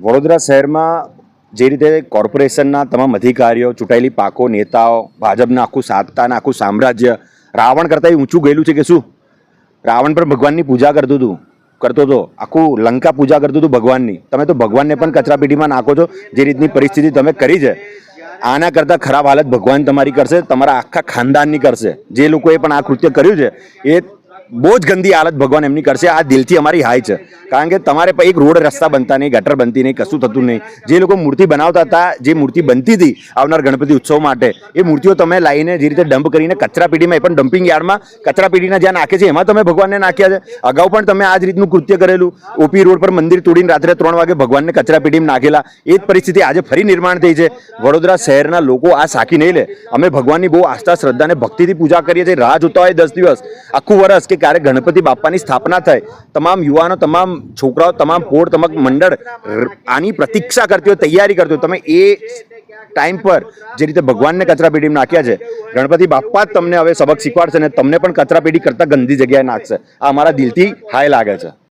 વડોદરા શહેરમાં જે રીતે કોર્પોરેશનના તમામ અધિકારીઓ, ચૂંટાયેલી પાકો, નેતાઓ, ભાજપના આખું સાત્તાના આખું સામ્રાજ્ય રાવણ કરતાં ઊંચું ગયેલું છે કે શું? રાવણ પણ ભગવાનની પૂજા કરતો હતો, આખું લંકા પૂજા કરતું હતું ભગવાનની. તમે તો ભગવાનને પણ કચરાપેટીમાં નાખો છો. જે રીતની પરિસ્થિતિ તમે કરી છે, આના કરતાં ખરાબ હાલત ભગવાન તમારી કરશે, તમારા આખા ખાનદાનની કરશે. જે લોકોએ પણ આ કૃત્ય કર્યું છે એ બહુ જ ગંદી હાલત ભગવાન એમની કરશે. આ દિલથી અમારી હાય છે, કારણ કે તમારે એક રોડ રસ્તા બનતા નહીં, ગટર બનતી નહીં, કશું થતું નહીં. જે લોકો મૂર્તિ બનાવતા હતા, જે મૂર્તિ બનતી હતી આવનાર ગણપતિ ઉત્સવ માટે, એ મૂર્તિઓ તમે લાવીને જે રીતે ડમ્પ કરીને કચરાપેટીમાં, એ પણ ડમ્પિંગ યાર્ડમાં કચરાપેટીના જ્યાં નાખે છે એમાં તમે ભગવાનને નાખ્યા છે. અગાઉ પણ તમે આ જ રીતનું કૃત્ય કરેલું. ઓપી રોડ પર મંદિર તોડીને રાત્રે 3 વાગે ભગવાનને કચરાપેટીમાં નાખેલા. એ જ પરિસ્થિતિ આજે ફરી નિર્માણ થઈ છે. વડોદરા શહેરના લોકો આ સાખી નહીં લે. અમે ભગવાનની બહુ આસ્થા, શ્રદ્ધા અને ભક્તિથી પૂજા કરીએ છીએ. રાહ જોતા હોય 10 દિવસ, આખું વર્ષ કે ક્યારે ગણપતિ બાપ્પાની સ્થાપના થાય. તમામ યુવાનો, તમામ છોકરાઓ, તમામ પોળ, તમામ મંડળ આની પ્રતીક્ષા કરતી હોય, તૈયારી કરતી હોય. તમે એ ટાઈમ પર જે રીતે ભગવાનને કચરાપેટીમાં નાખ્યા છે, ગણપતિ બાપ્પા જ તમને હવે સબક શીખવાડશે અને તમને પણ કચરાપેટી કરતાં ગંદી જગ્યાએ નાખશે. આ અમારા દિલથી હાય લાગે છે.